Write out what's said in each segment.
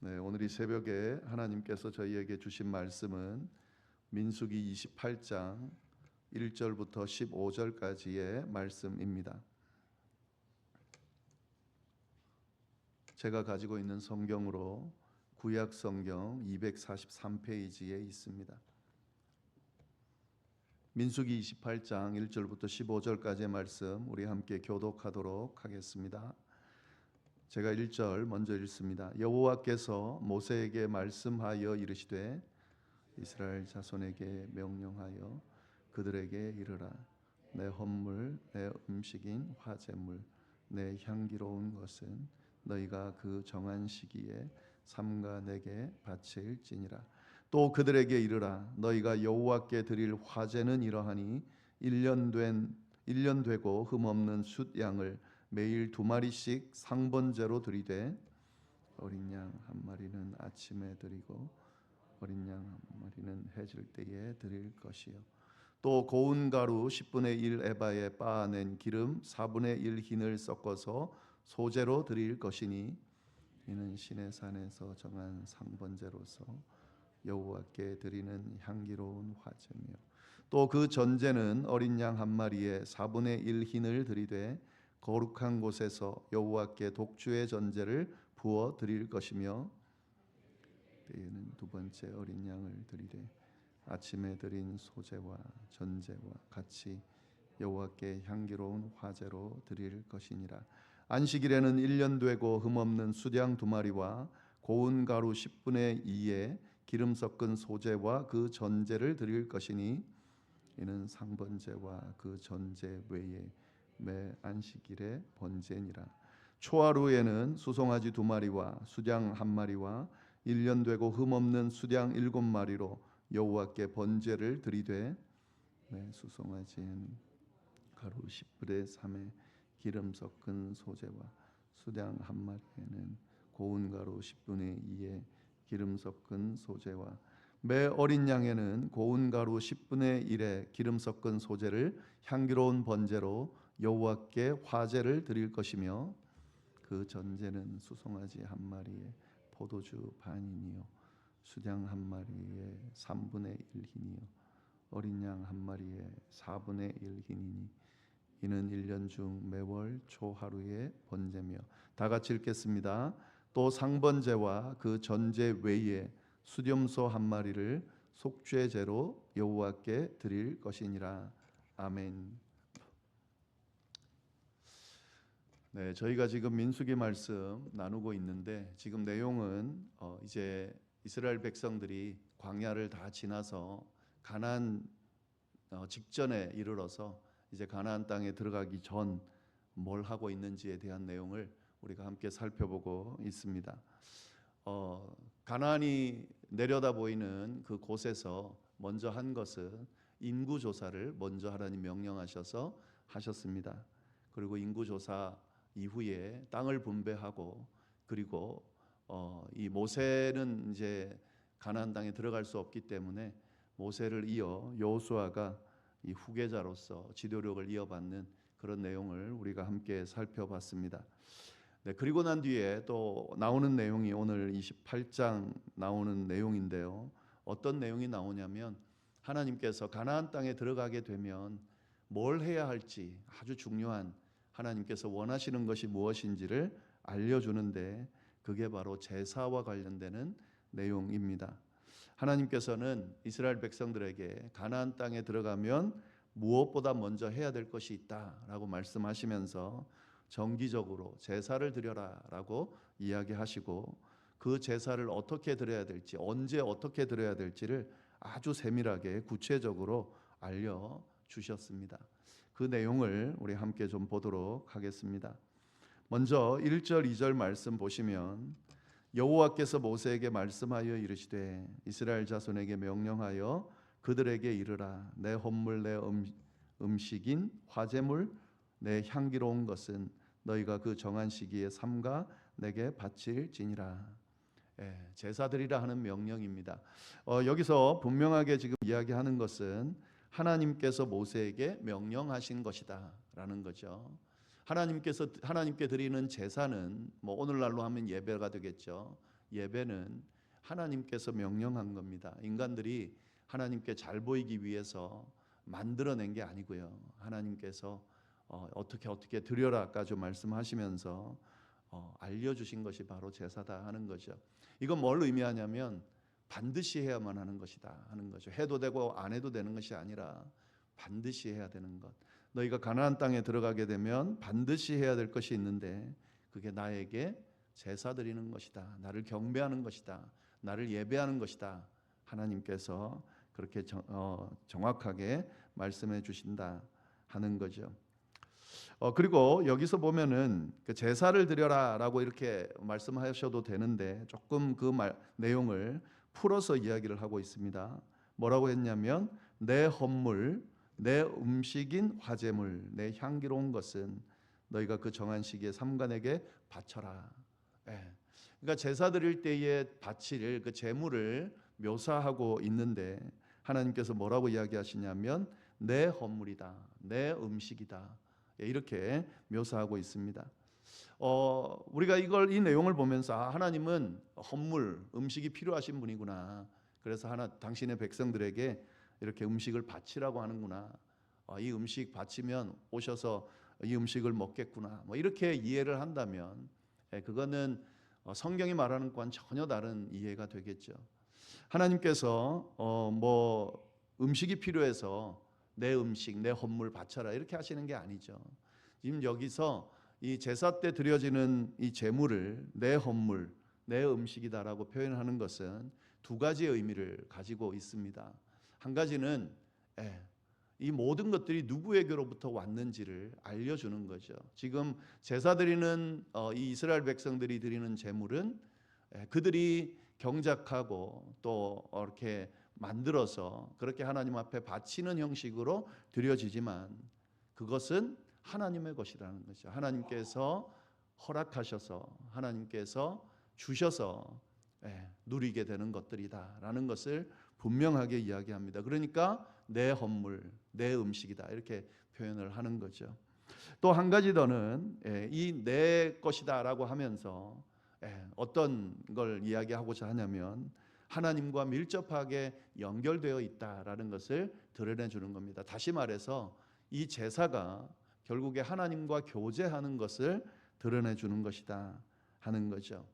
네, 오늘 이 새벽에 하나님께서 저희에게 주신 말씀은 민수기 28장 1절부터 15절까지의 말씀입니다. 제가 가지고 있는 성경으로 구약 성경 243페이지에 있습니다. 민수기 28장 1절부터 15절까지의 말씀 우리 함께 교독하도록 하겠습니다. 제가 1절 먼저 읽습니다. 여호와께서 모세에게 말씀하여 이르시되 이스라엘 자손에게 명령하여 그들에게 이르라. 내 헌물 내 음식인 화제물 내 향기로운 것은 너희가 그 정한 시기에 삼가 내게 바칠지니라. 또 그들에게 이르라. 너희가 여호와께 드릴 화제는 이러하니 1년 되고 흠없는 숫양을 매일 2마리씩 상번제로 드리되 어린 양 한 마리는 아침에 드리고 어린 양 한 마리는 해질 때에 드릴 것이요. 또 고운 가루 10분의 1 에바에 빻아낸 기름 4분의 1 흰을 섞어서 소제로 드릴 것이니 이는 신의 산에서 정한 상번제로서 여호와께 드리는 향기로운 화제며 또 그 전제는 어린 양 한 마리에 4분의 1 흰을 드리되 거룩한 곳에서 여호와께 독주의 전제를 부어 드릴 것이며 때에는 두 번째 어린 양을 드리되 아침에 드린 소제와 전제와 같이 여호와께 향기로운 화제로 드릴 것이니라. 안식일에는 1년 되고 흠없는 숫양 2마리와 고운 가루 10분의 2에 기름 섞은 소제와 그 전제를 드릴 것이니 이는 상번제와 그 전제 외에 매 안식일의 번제니라. 초하루에는 수송아지 2마리와 숫양 1마리와 1년 되고 흠없는 숫양 7마리로 여호와께 번제를 드리되 매 수송아지에는 가루 10분의 3에 기름 섞은 소제와 숫양 1마리에는 고운 가루 10분의 2에 기름 섞은 소제와 매 어린 양에는 고운 가루 10분의 1에 기름 섞은 소제를 향기로운 번제로 여호와께 화제를 드릴 것이며 그 전제는 수송아지 1마리에 포도주 반이니요 숫양 1마리에 3분의 1 흰이요 어린 양 1마리에 4분의 1 흰이니 이는 1년 중 매월 초하루의 번제며. 다 같이 읽겠습니다. 또 상번제와 그 전제 외에 수렴소 1마리를 속죄제로 여호와께 드릴 것이니라. 아멘. 네, 저희가 지금 민수기 말씀 나누고 있는데 지금 내용은 이제 이스라엘 백성들이 광야를 다 지나서 가나안 직전에 이르러서 이제 가나안 땅에 들어가기 전 뭘 하고 있는지에 대한 내용을 우리가 함께 살펴보고 있습니다. 가나안이 내려다 보이는 그 곳에서 먼저 한 것은 인구 조사를 먼저 하나님 명령하셔서 하셨습니다. 그리고 인구 조사 이후에 땅을 분배하고 그리고 이 모세는 이제 가나안 땅에 들어갈 수 없기 때문에 모세를 이어 여호수아가 이 후계자로서 지도력을 이어받는 그런 내용을 우리가 함께 살펴봤습니다. 네, 그리고 난 뒤에 또 나오는 내용이 오늘 28장 나오는 내용인데요. 어떤 내용이 나오냐면 하나님께서 가나안 땅에 들어가게 되면 뭘 해야 할지 아주 중요한 하나님께서 원하시는 것이 무엇인지를 알려주는데 그게 바로 제사와 관련되는 내용입니다. 하나님께서는 이스라엘 백성들에게 가나안 땅에 들어가면 무엇보다 먼저 해야 될 것이 있다라고 말씀하시면서 정기적으로 제사를 드려라라고 이야기하시고 그 제사를 어떻게 드려야 될지 언제 어떻게 드려야 될지를 아주 세밀하게 구체적으로 알려주셨습니다. 그 내용을 우리 함께 좀 보도록 하겠습니다. 먼저 1절 2절 말씀 보시면 여호와께서 모세에게 말씀하여 이르시되 이스라엘 자손에게 명령하여 그들에게 이르라. 내 헌물 내 음식인 화제물 내 향기로운 것은 너희가 그 정한 시기에 삼가 내게 바칠지니라. 제사드리라 하는 명령입니다. 여기서 분명하게 지금 이야기하는 것은 하나님께서 모세에게 명령하신 것이다 라는 거죠. 하나님께 드리는 제사는 뭐 오늘날로 하면 예배가 되겠죠. 예배는 하나님께서 명령한 겁니다. 인간들이 하나님께 잘 보이기 위해서 만들어낸 게 아니고요. 하나님께서 어떻게 드려라까지 말씀하시면서 알려주신 것이 바로 제사다 하는 거죠. 이건 뭘 의미하냐면 반드시 해야만 하는 것이다 하는 거죠. 해도 되고 안 해도 되는 것이 아니라 반드시 해야 되는 것. 너희가 가나안 땅에 들어가게 되면 반드시 해야 될 것이 있는데 그게 나에게 제사 드리는 것이다. 나를 경배하는 것이다. 나를 예배하는 것이다. 하나님께서 그렇게 정확하게 말씀해 주신다 하는 거죠. 그리고 여기서 보면은 그 제사를 드려라라고 이렇게 말씀하셔도 되는데 조금 그 내용을 풀어서 이야기를 하고 있습니다. 뭐라고 했냐면 내 헌물, 내 음식인 화제물, 내 향기로운 것은 너희가 그 정한 시기에 삼간에게 바쳐라. 그러니까 제사 드릴 때에 바칠 그 제물을 묘사하고 있는데 하나님께서 뭐라고 이야기하시냐면 내 헌물이다, 내 음식이다. 이렇게 묘사하고 있습니다. 우리가 이 내용을 보면서 하나님은 헌물, 음식이 필요하신 분이구나. 그래서 당신의 백성들에게 이렇게 음식을 바치라고 하는구나. 이 음식 바치면 오셔서 이 음식을 먹겠구나. 뭐 이렇게 이해를 한다면 그거는 성경이 말하는 것과는 전혀 다른 이해가 되겠죠. 하나님께서 뭐 음식이 필요해서 내 음식, 내 헌물 바쳐라 이렇게 하시는 게 아니죠. 지금 여기서 이 제사 때 드려지는 이 제물을 내 헌물, 내 음식이다라고 표현하는 것은 두 가지의 의미를 가지고 있습니다. 한 가지는 이 모든 것들이 누구에게로부터 왔는지를 알려주는 거죠. 지금 제사 드리는 이 이스라엘 백성들이 드리는 제물은 그들이 경작하고 또 이렇게 만들어서 그렇게 하나님 앞에 바치는 형식으로 드려지지만 그것은 하나님의 것이라는 거죠. 하나님께서 허락하셔서 하나님께서 주셔서 누리게 되는 것들이다라는 것을 분명하게 이야기합니다. 그러니까 내 헌물, 내 음식이다 이렇게 표현을 하는 거죠. 또 한 가지 더는 이 내 것이다라고 하면서 어떤 걸 이야기하고자 하냐면 하나님과 밀접하게 연결되어 있다라는 것을 드러내 주는 겁니다. 다시 말해서 이 제사가 결국에 하나님과 교제하는 것을 드러내 주는 것이다 하는 거죠.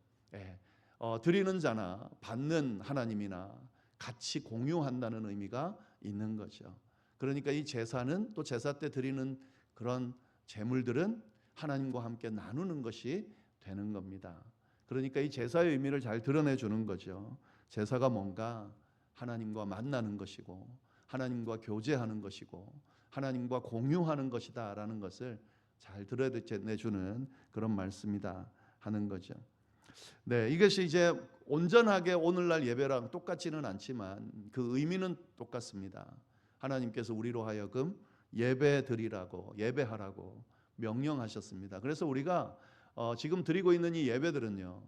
드리는 자나 받는 하나님이나 같이 공유한다는 의미가 있는 거죠. 그러니까 이 제사는 또 제사 때 드리는 그런 제물들은 하나님과 함께 나누는 것이 되는 겁니다. 그러니까 이 제사의 의미를 잘 드러내 주는 거죠. 제사가 뭔가 하나님과 만나는 것이고 하나님과 교제하는 것이고 하나님과 공유하는 것이다라는 것을 잘 드러내 주는 그런 말씀이다 하는 거죠. 이것이 이제 온전하게 오늘날 예배랑 똑같지는 않지만 그 의미는 똑같습니다. 하나님께서 우리로 하여금 예배 드리라고 예배하라고 명령하셨습니다. 그래서 우리가 지금 드리고 있는 이 예배들은요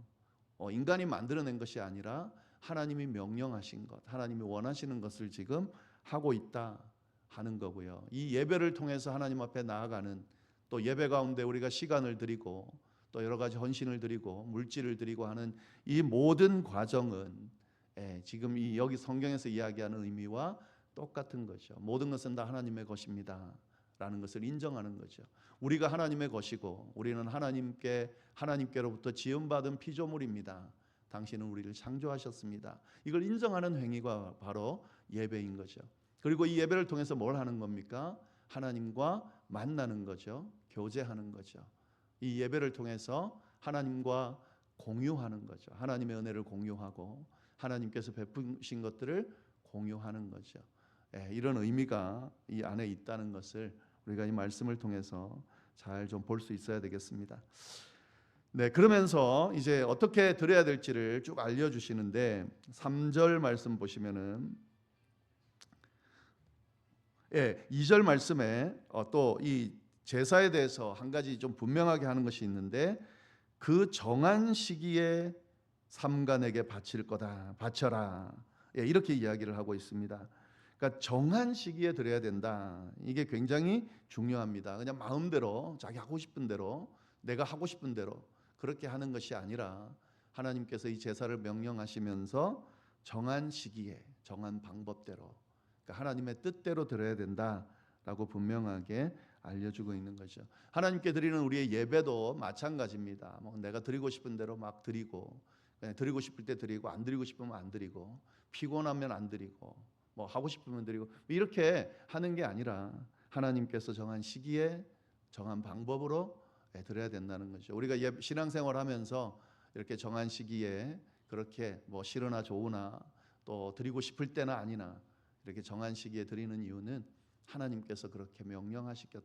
인간이 만들어낸 것이 아니라 하나님이 명령하신 것, 하나님이 원하시는 것을 지금 하고 있다 하는 거고요. 이 예배를 통해서 하나님 앞에 나아가는 또 예배 가운데 우리가 시간을 드리고 또 여러 가지 헌신을 드리고 물질을 드리고 하는 이 모든 과정은 지금 여기 성경에서 이야기하는 의미와 똑같은 거죠. 모든 것은 다 하나님의 것입니다 라는 것을 인정하는 거죠. 우리가 하나님의 것이고 우리는 하나님께로부터 지음받은 피조물입니다. 당신은 우리를 창조하셨습니다. 이걸 인정하는 행위가 바로 예배인 거죠. 그리고 이 예배를 통해서 뭘 하는 겁니까? 하나님과 만나는 거죠. 교제하는 거죠. 이 예배를 통해서 하나님과 공유하는 거죠. 하나님의 은혜를 공유하고 하나님께서 베푸신 것들을 공유하는 거죠. 이런 의미가 이 안에 있다는 것을 우리가 이 말씀을 통해서 잘 좀 볼 수 있어야 되겠습니다. 그러면서 이제 어떻게 드려야 될지를 쭉 알려주시는데 3절 말씀 보시면은 2절 말씀에 또 이 제사에 대해서 한 가지 좀 분명하게 하는 것이 있는데 그 정한 시기에 삼간에게 바칠 거다 바쳐라 이렇게 이야기를 하고 있습니다. 그러니까 정한 시기에 드려야 된다. 이게 굉장히 중요합니다. 그냥 마음대로 자기 하고 싶은 대로 내가 하고 싶은 대로 그렇게 하는 것이 아니라 하나님께서 이 제사를 명령하시면서 정한 시기에 정한 방법대로, 그러니까 하나님의 뜻대로 드려야 된다라고 분명하게 알려주고 있는 거죠. 하나님께 드리는 우리의 예배도 마찬가지입니다. 뭐 내가 드리고 싶은 대로 막 드리고, 드리고 싶을 때 드리고, 안 드리고 싶으면 안 드리고, 피곤하면 안 드리고, 뭐 하고 싶으면 드리고, 이렇게 하는 게 아니라 하나님께서 정한 시기에 정한 방법으로 드려야 된다는 거죠. 우리가 신앙생활하면서 이렇게 정한 시기에 그렇게 뭐 싫으나 좋으나 또 드리고 싶을 때나 아니나 이렇게 정한 시기에 드리는 이유는 하나님께서 그렇게 명령하셨기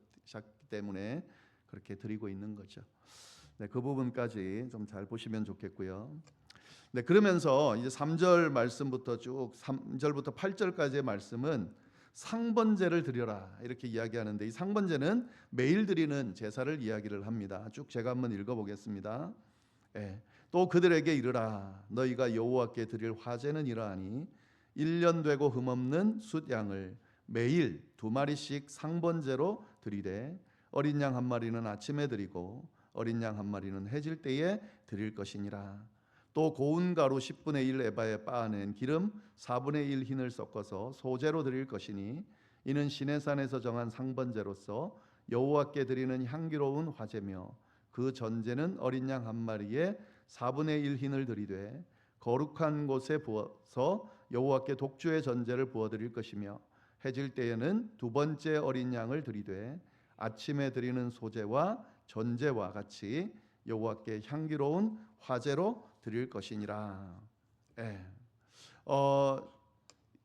때문에 그렇게 드리고 있는 거죠. 네, 그 부분까지 좀 잘 보시면 좋겠고요. 네, 그러면서 이제 3절 말씀부터 쭉 3절부터 8절까지의 말씀은 상번제를 드려라 이렇게 이야기하는데, 이 상번제는 매일 드리는 제사를 이야기를 합니다. 쭉 제가 한번 읽어보겠습니다. 또 그들에게 이르라, 너희가 여호와께 드릴 화제는 이러하니 1년 되고 흠없는 숫양을 매일 2마리씩 상번제로 드리되, 어린 양 1마리는 아침에 드리고 어린 양 1마리는 해질 때에 드릴 것이니라. 또 고운 가루 10분의 1 에바에 빻아낸 기름 4분의 1 흰을 섞어서 소제로 드릴 것이니, 이는 시내산에서 정한 상번제로서 여호와께 드리는 향기로운 화제며, 그 전제는 어린 양 1마리에 4분의 1 흰을 드리되 거룩한 곳에 부어서 여호와께 독주의 전제를 부어 드릴 것이며, 해질 때에는 2번째 어린 양을 드리되 아침에 드리는 소제와 전제와 같이 여호와께 향기로운 화제로 드릴 것이니라.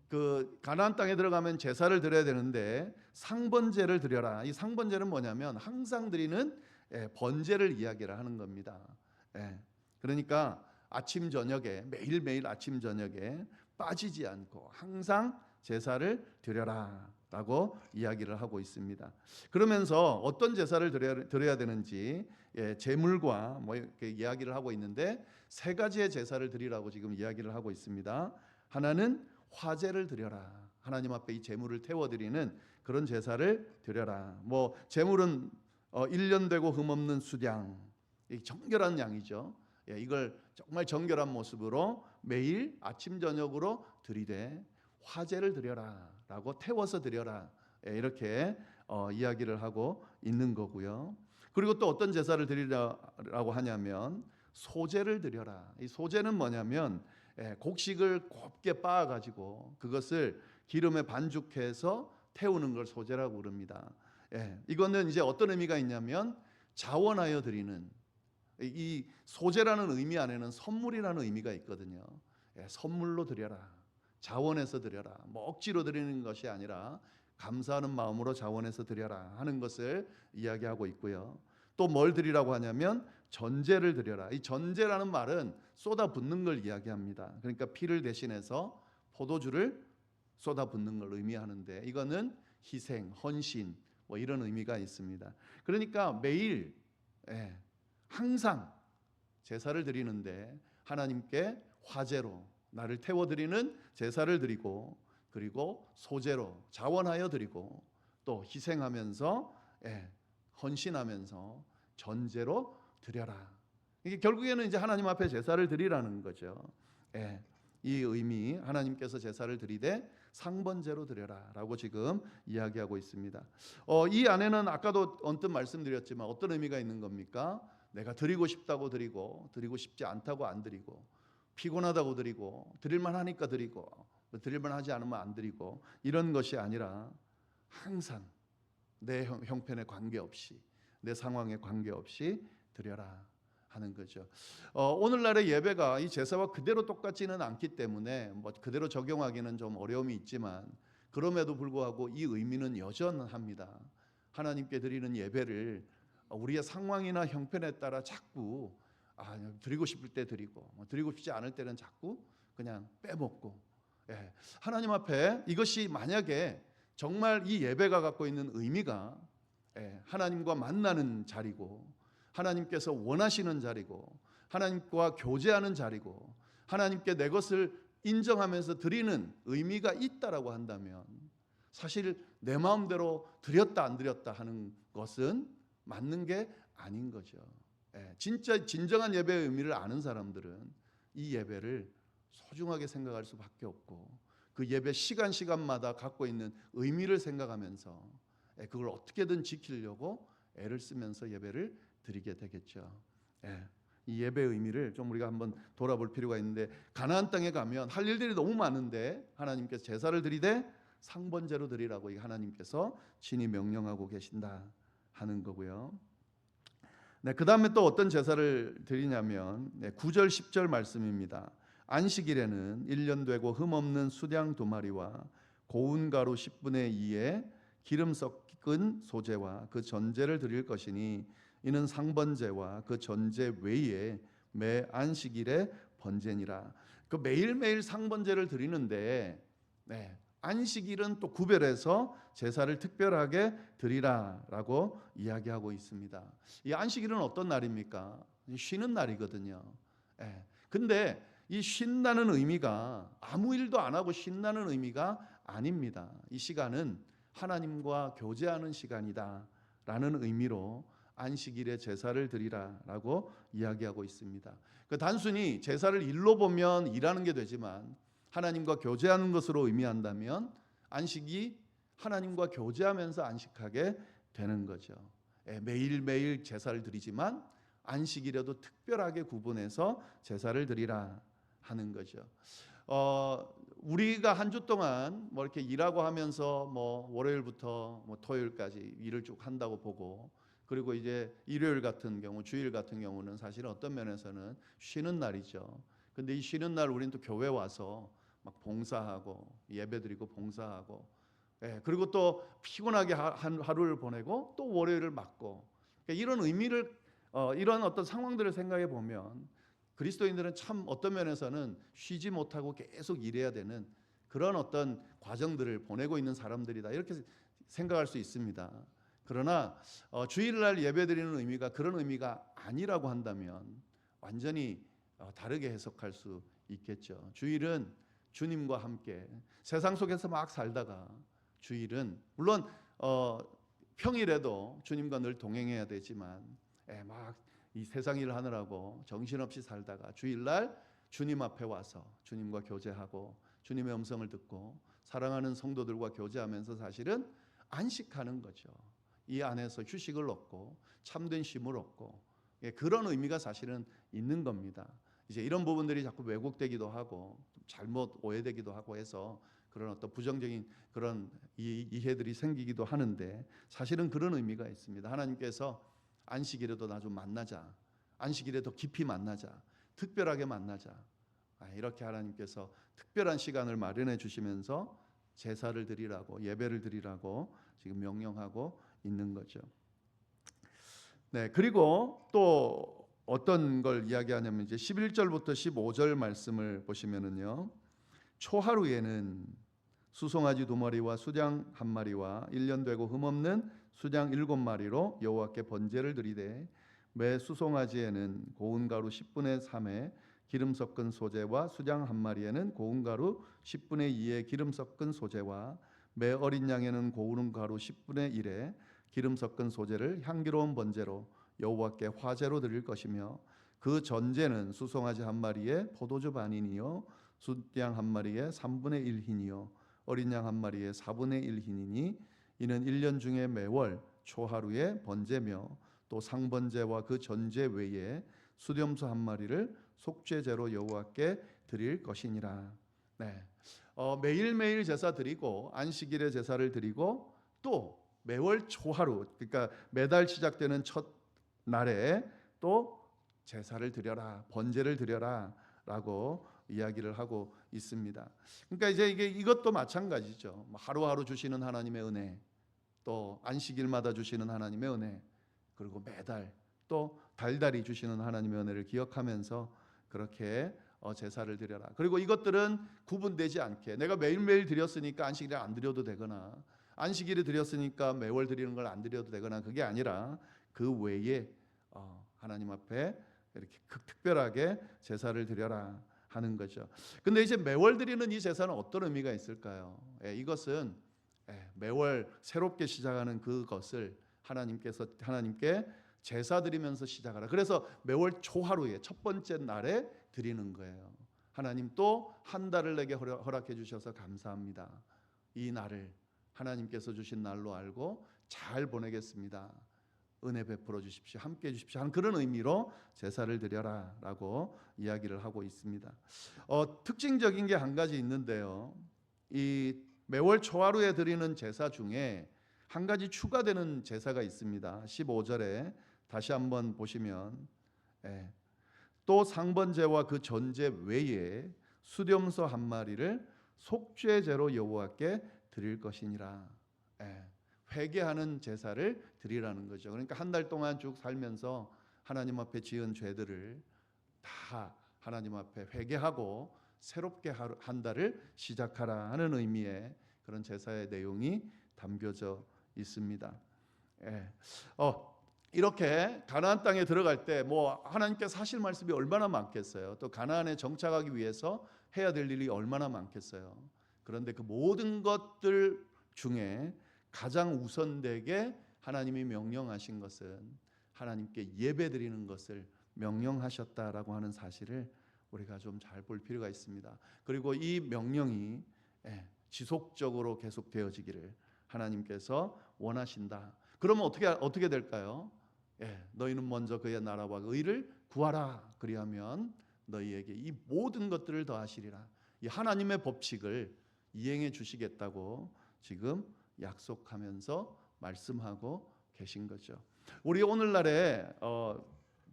그 가나안 땅에 들어가면 제사를 드려야 되는데 상번제를 드려라. 이 상번제는 뭐냐면 항상 드리는 번제를 이야기를 하는 겁니다. 그러니까 아침 저녁에 매일매일 아침 저녁에 빠지지 않고 항상 제사를 드려라 라고 이야기를 하고 있습니다. 그러면서 어떤 제사를 드려야 되는지 제물과 뭐 이렇게 이야기를 하고 있는데, 3가지의 제사를 드리라고 지금 이야기를 하고 있습니다. 하나는 화제를 드려라. 하나님 앞에 이 제물을 태워드리는 그런 제사를 드려라. 뭐 제물은 1년 되고 흠없는 숫양, 정결한 양이죠. 이걸 정말 정결한 모습으로 매일 아침 저녁으로 드리되 화제를 드려라 라고, 태워서 드려라, 이렇게 이야기를 하고 있는 거고요. 그리고 또 어떤 제사를 드리라고 하냐면 소제를 드려라. 이 소제는 뭐냐면 곡식을 곱게 빻아가지고 그것을 기름에 반죽해서 태우는 걸 소제라고 그럽니다. 이거는 이제 어떤 의미가 있냐면 자원하여 드리는, 이 소제라는 의미 안에는 선물이라는 의미가 있거든요. 선물로 드려라, 자원해서 드려라, 뭐 억지로 드리는 것이 아니라 감사하는 마음으로 자원해서 드려라 하는 것을 이야기하고 있고요. 또 뭘 드리라고 하냐면 전제를 드려라. 이 전제라는 말은 쏟아붓는 걸 이야기합니다. 그러니까 피를 대신해서 포도주를 쏟아붓는 걸 의미하는데, 이거는 희생, 헌신 뭐 이런 의미가 있습니다. 그러니까 매일 항상 제사를 드리는데 하나님께 화제로 나를 태워드리는 제사를 드리고, 그리고 소제로 자원하여 드리고, 또 희생하면서 헌신하면서 전제로 드려라. 이게 결국에는 이제 하나님 앞에 제사를 드리라는 거죠. 이 의미, 하나님께서 제사를 드리되 상번제로 드려라라고 지금 이야기하고 있습니다. 이 안에는 아까도 언뜻 말씀드렸지만 어떤 의미가 있는 겁니까? 내가 드리고 싶다고 드리고, 드리고 싶지 않다고 안 드리고, 피곤하다고 드리고, 드릴만 하니까 드리고, 드릴만 하지 않으면 안 드리고, 이런 것이 아니라 항상 내 형편에 관계없이, 내 상황에 관계없이 드려라 하는 거죠. 오늘날의 예배가 이 제사와 그대로 똑같지는 않기 때문에 뭐 그대로 적용하기는 좀 어려움이 있지만, 그럼에도 불구하고 이 의미는 여전합니다. 하나님께 드리는 예배를 우리의 상황이나 형편에 따라 자꾸 드리고 싶을 때 드리고, 드리고 싶지 않을 때는 자꾸 그냥 빼먹고, 하나님 앞에 이것이 만약에 정말 이 예배가 갖고 있는 의미가 하나님과 만나는 자리고, 하나님께서 원하시는 자리고, 하나님과 교제하는 자리고, 하나님께 내 것을 인정하면서 드리는 의미가 있다라고 한다면, 사실 내 마음대로 드렸다 안 드렸다 하는 것은 맞는 게 아닌 거죠. 진짜 진정한 예배의 의미를 아는 사람들은 이 예배를 소중하게 생각할 수밖에 없고 그 예배 시간마다 갖고 있는 의미를 생각하면서 그걸 어떻게든 지키려고 애를 쓰면서 예배를 드리게 되겠죠. 이 예배의 의미를 좀 우리가 한번 돌아볼 필요가 있는데, 가나안 땅에 가면 할 일들이 너무 많은데 하나님께서 제사를 드리되 상번제로 드리라고 하나님께서 친히 명령하고 계신다 하는 거고요. 그 다음에 또 어떤 제사를 드리냐면 9절 10절 말씀입니다. 안식일에는 1년 되고 흠없는 수량 2마리와 고운 가루 10분의 2에 기름 섞은 소제와 그 전제를 드릴 것이니 이는 상번제와 그 전제 외에 매 안식일에 번제니라. 그 매일매일 상번제를 드리는데 안식일은 또 구별해서 제사를 특별하게 드리라라고 이야기하고 있습니다. 이 안식일은 어떤 날입니까? 쉬는 날이거든요. 근데 이 쉰다는 의미가 아무 일도 안 하고 쉰다는 의미가 아닙니다. 이 시간은 하나님과 교제하는 시간이다라는 의미로 안식일에 제사를 드리라라고 이야기하고 있습니다. 단순히 제사를 일로 보면 일하는 게 되지만 하나님과 교제하는 것으로 의미한다면 안식이 하나님과 교제하면서 안식하게 되는 거죠. 매일매일 제사를 드리지만 안식일에도 특별하게 구분해서 제사를 드리라 하는 거죠. 우리가 한 주 동안 뭐 이렇게 일하고 하면서 뭐 월요일부터 뭐 토요일까지 일을 쭉 한다고 보고, 그리고 이제 일요일 같은 경우, 주일 같은 경우는 사실은 어떤 면에서는 쉬는 날이죠. 근데 이 쉬는 날 우리는 또 교회 와서 막 봉사하고 예배드리고 봉사하고, 그리고 또 피곤하게 하루를 보내고 또 월요일을 맞고, 이런 의미를 이런 어떤 상황들을 생각해 보면 그리스도인들은 참 어떤 면에서는 쉬지 못하고 계속 일해야 되는 그런 어떤 과정들을 보내고 있는 사람들이다, 이렇게 생각할 수 있습니다. 그러나 주일날 예배드리는 의미가 그런 의미가 아니라고 한다면 완전히 다르게 해석할 수 있겠죠. 주일은 주님과 함께 세상 속에서 막 살다가, 주일은 물론 평일에도 주님과 늘 동행해야 되지만 막 이 세상 일을 하느라고 정신없이 살다가 주일날 주님 앞에 와서 주님과 교제하고 주님의 음성을 듣고 사랑하는 성도들과 교제하면서 사실은 안식하는 거죠. 이 안에서 휴식을 얻고 참된 쉼을 얻고, 그런 의미가 사실은 있는 겁니다. 이제 이런 부분들이 자꾸 왜곡되기도 하고 잘못 오해되기도 하고 해서 그런 어떤 부정적인 그런 이해들이 생기기도 하는데, 사실은 그런 의미가 있습니다. 하나님께서 안식일에도 나 좀 만나자, 안식일에 더 깊이 만나자, 특별하게 만나자, 이렇게 하나님께서 특별한 시간을 마련해 주시면서 제사를 드리라고, 예배를 드리라고 지금 명령하고 있는 거죠. 그리고 또 어떤 걸 이야기하냐면 이제 11절부터 15절 말씀을 보시면은요, 초하루에는 수송아지 2마리와 수장 1마리와 1년 되고 흠없는 수장 7마리로 여호와께 번제를 드리되, 매 수송아지에는 고운 가루 10분의 3에 기름 섞은 소제와 수장 1마리에는 고운 가루 10분의 2에 기름 섞은 소제와 매 어린 양에는 고운 가루 10분의 1에 기름 섞은 소제를 향기로운 번제로 여호와께 화제로 드릴 것이며, 그 전제는 수송아지 1마리에 포도주 반이니요 숫양 1마리에 3분의 1 흰이요 어린 양 1마리에 4분의 1 흰이니 이는 1년 중에 매월 초하루에 번제며, 또 상번제와 그 전제 외에 수렴수 1마리를 속죄제로 여호와께 드릴 것이니라. 매일매일 제사 드리고 안식일에 제사를 드리고 또 매월 초하루, 그러니까 매달 시작되는 첫 날에 또 제사를 드려라, 번제를 드려라 라고 이야기를 하고 있습니다. 그러니까 이제 이것도 마찬가지죠. 하루하루 주시는 하나님의 은혜, 또 안식일마다 주시는 하나님의 은혜, 그리고 매달 또 달달이 주시는 하나님의 은혜를 기억하면서 그렇게 제사를 드려라. 그리고 이것들은 구분되지 않게, 내가 매일매일 드렸으니까 안식일에 안 드려도 되거나 안식일에 드렸으니까 매월 드리는 걸 안 드려도 되거나, 그게 아니라 그 외에 하나님 앞에 이렇게 특별하게 제사를 드려라 하는 거죠. 근데 이제 매월 드리는 이 제사는 어떤 의미가 있을까요? 이것은 매월 새롭게 시작하는 그것을 하나님께 제사 드리면서 시작하라. 그래서 매월 초하루에 첫 번째 날에 드리는 거예요. 하나님 또 한 달을 내게 허락해 주셔서 감사합니다. 이 날을 하나님께서 주신 날로 알고 잘 보내겠습니다. 은혜 베풀어 주십시오. 함께해 주십시오. 하는 그런 의미로 제사를 드려라라고 이야기를 하고 있습니다. 특징적인 게 한 가지 있는데요. 이 매월 초하루에 드리는 제사 중에 한 가지 추가되는 제사가 있습니다. 15절에 다시 한번 보시면 또 상번제와 그 전제 외에 수렴소 한 마리를 속죄제로 여호와께 드릴 것이니라. 회개하는 제사를 드리라는 거죠. 그러니까 한 달 동안 쭉 살면서 하나님 앞에 지은 죄들을 다 하나님 앞에 회개하고 새롭게 한 달을 시작하라 하는 의미의 그런 제사의 내용이 담겨져 있습니다. 이렇게 가나안 땅에 들어갈 때 뭐 하나님께서 하실 말씀이 얼마나 많겠어요. 또 가나안에 정착하기 위해서 해야 될 일이 얼마나 많겠어요. 그런데 그 모든 것들 중에 가장 우선되게 하나님이 명령하신 것은 하나님께 예배드리는 것을 명령하셨다라고 하는 사실을 우리가 좀 잘 볼 필요가 있습니다. 그리고 이 명령이 지속적으로 계속되어지기를 하나님께서 원하신다. 그러면 어떻게 될까요? 너희는 먼저 그의 나라와 의를 구하라. 그리하면 너희에게 이 모든 것들을 더하시리라. 이 하나님의 법칙을 이행해 주시겠다고 지금 약속하면서 말씀하고 계신 거죠. 우리 오늘날에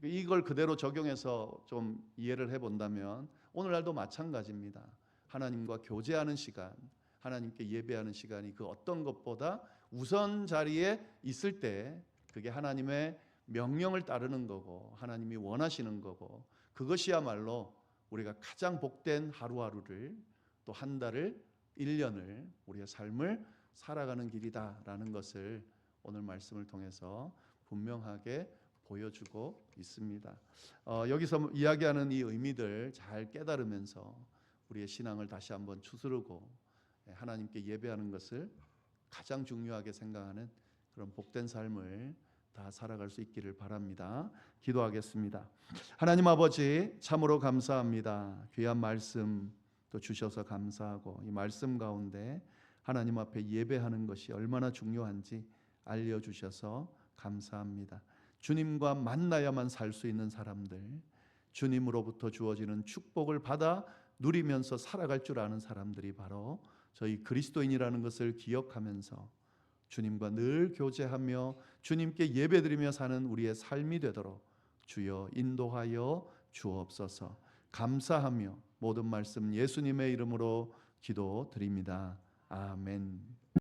이걸 그대로 적용해서 좀 이해를 해본다면 오늘날도 마찬가지입니다. 하나님과 교제하는 시간, 하나님께 예배하는 시간이 그 어떤 것보다 우선 자리에 있을 때 그게 하나님의 명령을 따르는 거고 하나님이 원하시는 거고 그것이야말로 우리가 가장 복된 하루하루를 또 한 달을 1년을 우리의 삶을 살아가는 길이다라는 것을 오늘 말씀을 통해서 분명하게 보여주고 있습니다. 여기서 이야기하는 이 의미들 잘 깨달으면서 우리의 신앙을 다시 한번 추스르고 하나님께 예배하는 것을 가장 중요하게 생각하는 그런 복된 삶을 다 살아갈 수 있기를 바랍니다. 기도하겠습니다. 하나님 아버지 참으로 감사합니다. 귀한 말씀 또 주셔서 감사하고 이 말씀 가운데 하나님 앞에 예배하는 것이 얼마나 중요한지 알려주셔서 감사합니다. 주님과 만나야만 살 수 있는 사람들, 주님으로부터 주어지는 축복을 받아 누리면서 살아갈 줄 아는 사람들이 바로 저희 그리스도인이라는 것을 기억하면서 주님과 늘 교제하며 주님께 예배드리며 사는 우리의 삶이 되도록 주여 인도하여 주옵소서. 감사하며 모든 말씀 예수님의 이름으로 기도드립니다. 아멘.